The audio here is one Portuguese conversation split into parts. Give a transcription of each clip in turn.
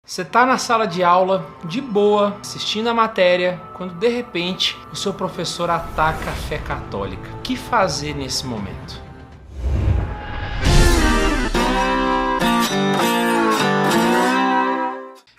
Você tá na sala de aula, de boa, assistindo a matéria, quando de repente o seu professor ataca a fé católica. O que fazer nesse momento?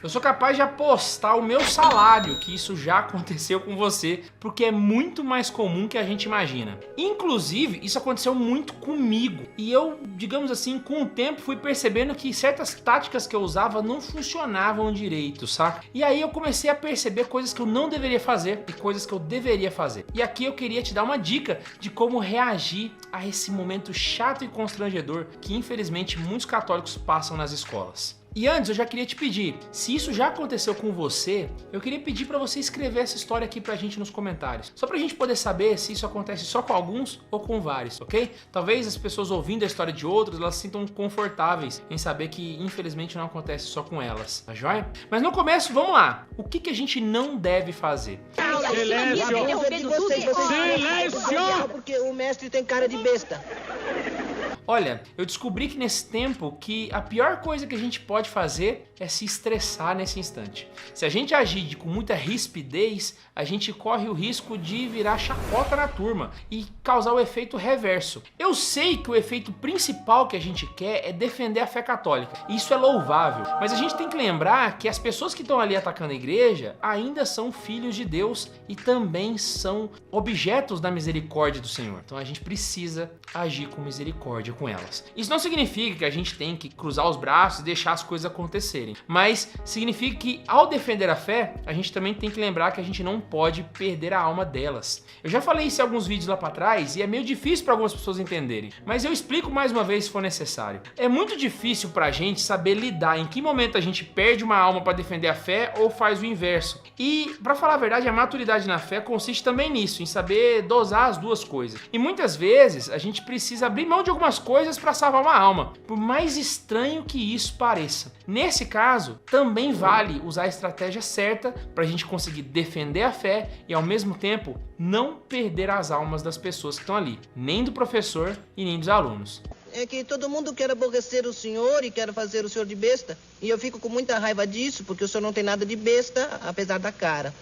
Eu sou capaz de apostar o meu salário que isso já aconteceu com você, porque é muito mais comum que a gente imagina. Inclusive, isso aconteceu muito comigo. E eu, digamos assim, com o tempo fui percebendo que certas táticas que eu usava não funcionavam direito, saca? E aí eu comecei a perceber coisas que eu não deveria fazer e coisas que eu deveria fazer. E aqui eu queria te dar uma dica de como reagir a esse momento chato e constrangedor que infelizmente muitos católicos passam nas escolas. E antes eu já queria te pedir, se isso já aconteceu com você, eu queria pedir para você escrever essa história aqui pra gente nos comentários. Só pra gente poder saber se isso acontece só com alguns ou com vários, ok? Talvez as pessoas ouvindo a história de outros, elas se sintam confortáveis em saber que infelizmente não acontece só com elas, tá joia? Mas no começo, vamos lá. O que a gente não deve fazer? Silêncio! Silêncio! Porque o mestre tem cara de besta. Olha, eu descobri que nesse tempo que a pior coisa que a gente pode fazer é se estressar nesse instante. Se a gente agir com muita rispidez, a gente corre o risco de virar chacota na turma e causar o efeito reverso. Eu sei que o efeito principal que a gente quer é defender a fé católica. Isso é louvável, mas a gente tem que lembrar que as pessoas que estão ali atacando a igreja ainda são filhos de Deus e também são objetos da misericórdia do Senhor. Então a gente precisa agir com misericórdia com elas. Isso não significa que a gente tem que cruzar os braços e deixar as coisas acontecerem, mas significa que ao defender a fé, a gente também tem que lembrar que a gente não pode perder a alma delas. Eu já falei isso em alguns vídeos lá pra trás e é meio difícil para algumas pessoas entenderem, mas eu explico mais uma vez se for necessário. É muito difícil pra gente saber lidar em que momento a gente perde uma alma para defender a fé ou faz o inverso. E pra falar a verdade, a maturidade na fé consiste também nisso, em saber dosar as duas coisas. E muitas vezes a gente precisa abrir mão de algumas coisas para salvar uma alma, por mais estranho que isso pareça. Nesse caso, também vale usar a estratégia certa para a gente conseguir defender a fé e ao mesmo tempo não perder as almas das pessoas que estão ali, nem do professor e nem dos alunos. É que todo mundo quer aborrecer o senhor e quer fazer o senhor de besta. E eu fico com muita raiva disso, porque o senhor não tem nada de besta, apesar da cara.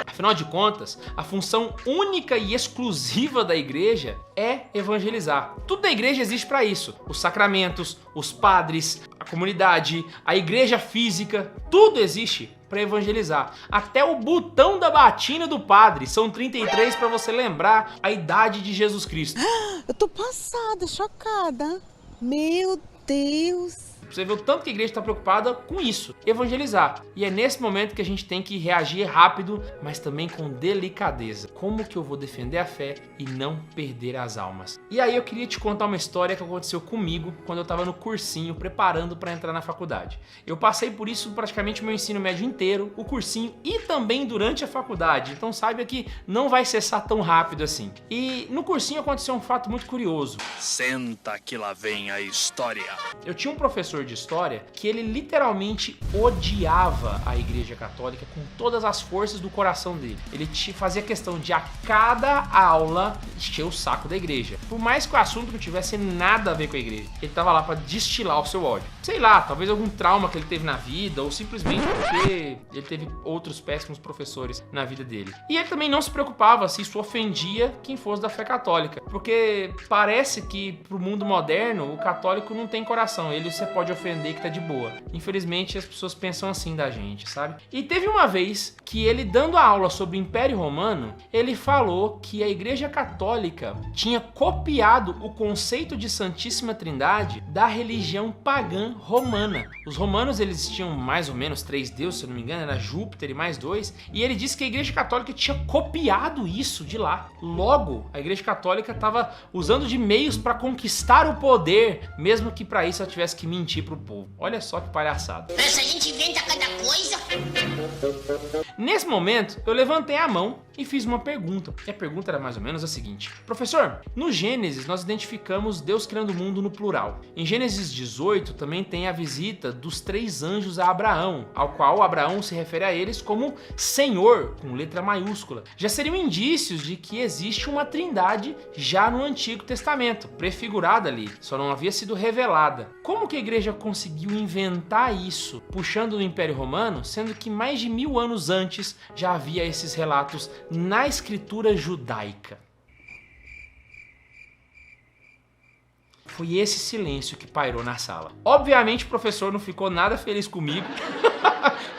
Afinal de contas, a função única e exclusiva da igreja é evangelizar. Tudo na igreja existe para isso. Os sacramentos, os padres, a comunidade, a igreja física, tudo existe para evangelizar. Até o botão da batina do padre, são 33 para você lembrar a idade de Jesus Cristo. Eu tô passada, chocada. Meu Deus. Você vê o tanto que a igreja está preocupada com isso, evangelizar. E é nesse momento que a gente tem que reagir rápido, mas também com delicadeza. Como que eu vou defender a fé e não perder as almas? E aí eu queria te contar uma história que aconteceu comigo quando eu estava no cursinho, preparando para entrar na faculdade. Eu passei por isso praticamente o meu ensino médio inteiro, o cursinho e também durante a faculdade. Então saiba que não vai cessar tão rápido assim. E no cursinho aconteceu um fato muito curioso. Senta que lá vem a história. Eu tinha um professor de história que ele literalmente odiava a igreja católica com todas as forças do coração dele. Ele fazia questão de a cada aula encher o saco da igreja. Por mais que o assunto não tivesse nada a ver com a igreja, ele tava lá para destilar o seu ódio. Sei lá, talvez algum trauma que ele teve na vida ou simplesmente porque ele teve outros péssimos professores na vida dele. E ele também não se preocupava se isso ofendia quem fosse da fé católica, porque parece que pro mundo moderno o católico não tem coração, ele você pode ofender que tá de boa. Infelizmente as pessoas pensam assim da gente, sabe? E teve uma vez que ele, dando a aula sobre o Império Romano, ele falou que a Igreja Católica tinha copiado o conceito de Santíssima Trindade da religião pagã romana. Os romanos, eles tinham mais ou menos 3 deuses, se eu não me engano, era Júpiter e mais 2, e ele disse que a Igreja Católica tinha copiado isso de lá. Logo, a Igreja Católica estava usando de meios para conquistar o poder, mesmo que para isso ela tivesse que mentir pro povo. Olha só que palhaçada. Essa gente inventa cada coisa. Nesse momento, eu levantei a mão e fiz uma pergunta. E a pergunta era mais ou menos a seguinte: professor, no Gênesis nós identificamos Deus criando o mundo no plural. Em Gênesis 18 também tem a visita dos 3 anjos a Abraão, ao qual Abraão se refere a eles como Senhor, com letra maiúscula. Já seriam indícios de que existe uma trindade já no Antigo Testamento, prefigurada ali, só não havia sido revelada. Como que a igreja conseguiu inventar isso, puxando do Império Romano, sendo que mais de 1000 anos antes já havia esses relatos na escritura judaica? Foi esse silêncio que pairou na sala. Obviamente o professor não ficou nada feliz comigo,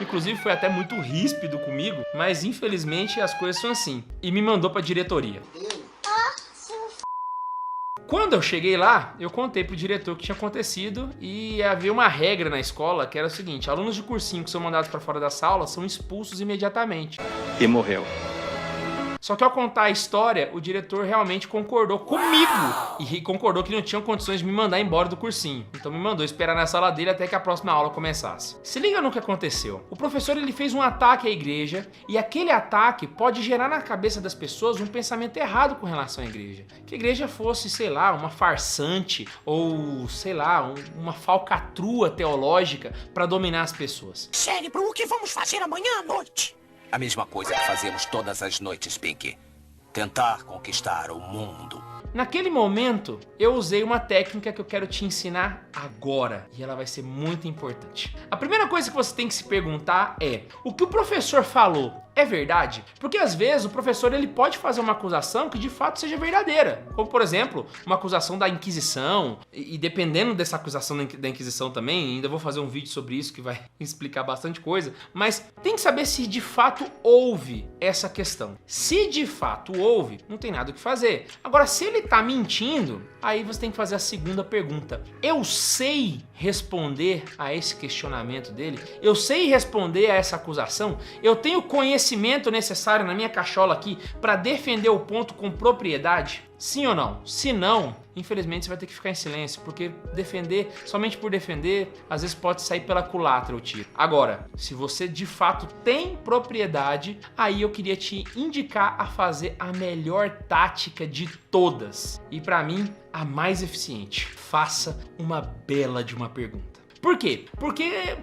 inclusive foi até muito ríspido comigo, mas infelizmente as coisas são assim, e me mandou para a diretoria. Quando eu cheguei lá, eu contei pro diretor o que tinha acontecido e havia uma regra na escola que era o seguinte: alunos de cursinho que são mandados para fora da sala são expulsos imediatamente. E morreu. Só que ao contar a história, o diretor realmente concordou comigo e concordou que não tinham condições de me mandar embora do cursinho. Então me mandou esperar na sala dele até que a próxima aula começasse. Se liga no que aconteceu. O professor ele fez um ataque à igreja e aquele ataque pode gerar na cabeça das pessoas um pensamento errado com relação à igreja. Que a igreja fosse, sei lá, uma farsante ou, sei lá, uma falcatrua teológica para dominar as pessoas. Cérebro, o que vamos fazer amanhã à noite? A mesma coisa que fazemos todas as noites, Pink. Tentar conquistar o mundo. Naquele momento, eu usei uma técnica que eu quero te ensinar agora, e ela vai ser muito importante. A primeira coisa que você tem que se perguntar é: o que o professor falou é verdade? Porque às vezes o professor ele pode fazer uma acusação que de fato seja verdadeira, como por exemplo, uma acusação da Inquisição, e dependendo dessa acusação da Inquisição também, ainda vou fazer um vídeo sobre isso que vai explicar bastante coisa, mas tem que saber se de fato houve essa questão. Se de fato houve, não tem nada o que fazer. Agora, se ele tá mentindo, aí você tem que fazer a segunda pergunta: eu sei responder a esse questionamento dele? Eu sei responder a essa acusação? Eu tenho conhecimento necessário na minha cachola aqui para defender o ponto com propriedade? Sim ou não? Se não, infelizmente você vai ter que ficar em silêncio, porque defender, somente por defender, às vezes pode sair pela culatra o tiro. Agora, se você de fato tem propriedade, aí eu queria te indicar a fazer a melhor tática de todas. E para mim, a mais eficiente. Faça uma bela de uma pergunta. Por quê? Porque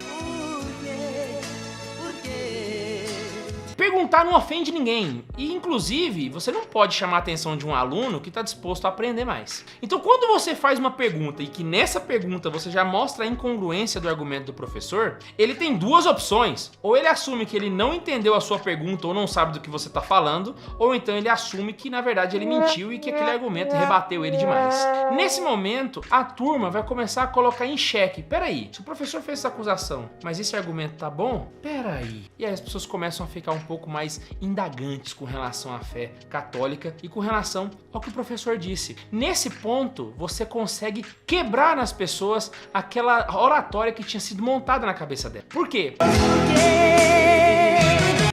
perguntar não ofende ninguém e, inclusive, você não pode chamar a atenção de um aluno que está disposto a aprender mais. Então, quando você faz uma pergunta e que nessa pergunta você já mostra a incongruência do argumento do professor, ele tem duas opções. Ou ele assume que ele não entendeu a sua pergunta ou não sabe do que você está falando, ou então ele assume que, na verdade, ele mentiu e que aquele argumento rebateu ele demais. Nesse momento, a turma vai começar a colocar em xeque: peraí, se o professor fez essa acusação, mas esse argumento tá bom? Peraí. E aí as pessoas começam a ficar um pouco mais indagantes com relação à fé católica e com relação ao que o professor disse. Nesse ponto, você consegue quebrar nas pessoas aquela oratória que tinha sido montada na cabeça dela. Por quê?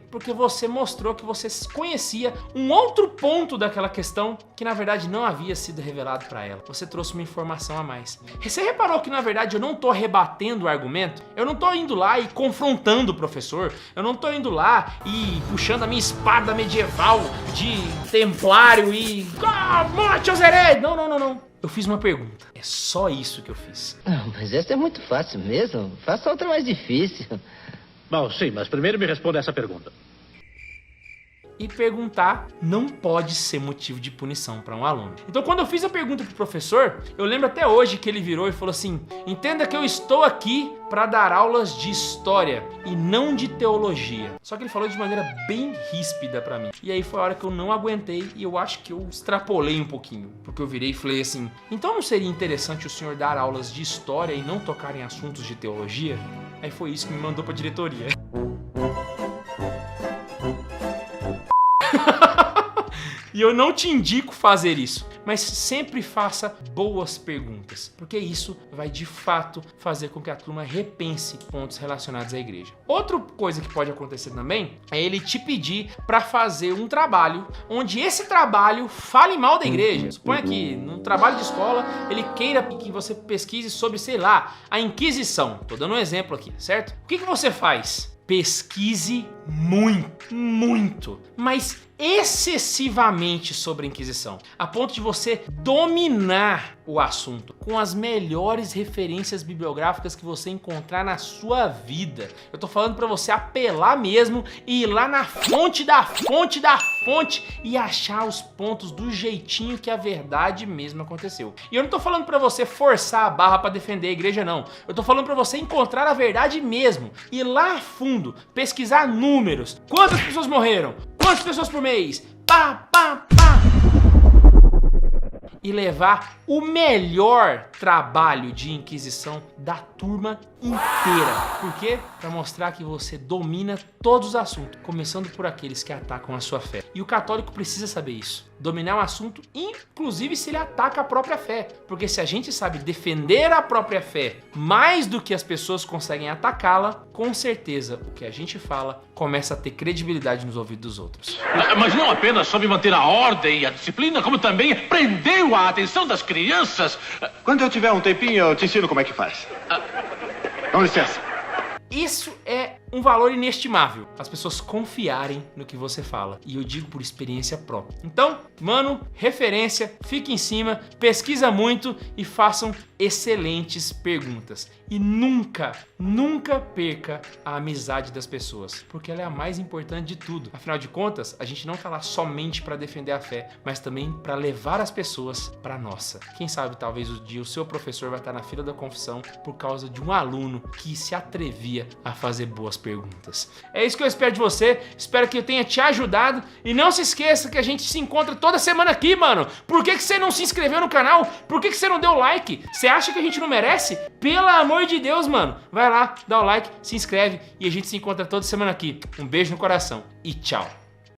Porque você mostrou que você conhecia um outro ponto daquela questão que na verdade não havia sido revelado para ela. Você trouxe uma informação a mais. Você reparou que na verdade eu não tô rebatendo o argumento? Eu não tô indo lá e confrontando o professor. Eu não tô indo lá e puxando a minha espada medieval de templário e... morte aos hereges! Não. Eu fiz uma pergunta. É só isso que eu fiz. Não, mas essa é muito fácil mesmo. Faça outra mais difícil. Bom, sim, mas primeiro me responda essa pergunta. E perguntar não pode ser motivo de punição para um aluno. Então, quando eu fiz a pergunta pro professor, eu lembro até hoje que ele virou e falou assim: entenda que eu estou aqui para dar aulas de história e não de teologia. Só que ele falou de maneira bem ríspida para mim. E aí foi a hora que eu não aguentei e eu acho que eu extrapolei um pouquinho. Porque eu virei e falei assim: então não seria interessante o senhor dar aulas de história e não tocar em assuntos de teologia? Aí foi isso que me mandou pra diretoria. E eu não te indico fazer isso, mas sempre faça boas perguntas, porque isso vai de fato fazer com que a turma repense pontos relacionados à igreja. Outra coisa que pode acontecer também é ele te pedir para fazer um trabalho onde esse trabalho fale mal da igreja. Suponha que no trabalho de escola ele queira que você pesquise sobre, sei lá, a Inquisição. Tô dando um exemplo aqui, certo? O que você faz? pesquise muito, mas excessivamente sobre a Inquisição, a ponto de você dominar o assunto com as melhores referências bibliográficas que você encontrar na sua vida. Eu tô falando pra você apelar mesmo e ir lá na fonte da fonte da fonte e achar os pontos do jeitinho que a verdade mesmo aconteceu. E eu não tô falando pra você forçar a barra pra defender a igreja, não. Eu tô falando pra você encontrar a verdade mesmo, ir lá a fundo, pesquisar números, quantas pessoas morreram, quantas pessoas por mês, pá, e levar o melhor trabalho de inquisição da turma inteira. Por quê? Para mostrar que você domina todos os assuntos, começando por aqueles que atacam a sua fé. E o católico precisa saber isso. Dominar um assunto, inclusive se ele ataca a própria fé. Porque se a gente sabe defender a própria fé mais do que as pessoas conseguem atacá-la, com certeza o que a gente fala começa a ter credibilidade nos ouvidos dos outros. Mas não apenas soube manter a ordem e a disciplina, como também prendeu a atenção das crianças. Quando eu tiver um tempinho, eu te ensino como é que faz. Com licença. Isso é um valor inestimável, as pessoas confiarem no que você fala. E eu digo por experiência própria. Então, mano, referência, fique em cima, pesquisa muito e façam excelentes perguntas. E nunca perca a amizade das pessoas, porque ela é a mais importante de tudo. Afinal de contas, a gente não tá lá somente para defender a fé, mas também para levar as pessoas para nossa. Quem sabe talvez um dia o seu professor vai estar na fila da confissão por causa de um aluno que se atrevia a fazer boas perguntas. É isso que eu espero de você, espero que eu tenha te ajudado e não se esqueça que a gente se encontra toda semana aqui, mano. Por que você não se inscreveu no canal? Por que você não deu like? Você acha que a gente não merece? Pelo amor de Deus, mano. Vai lá, dá o like, se inscreve e a gente se encontra toda semana aqui. Um beijo no coração e tchau.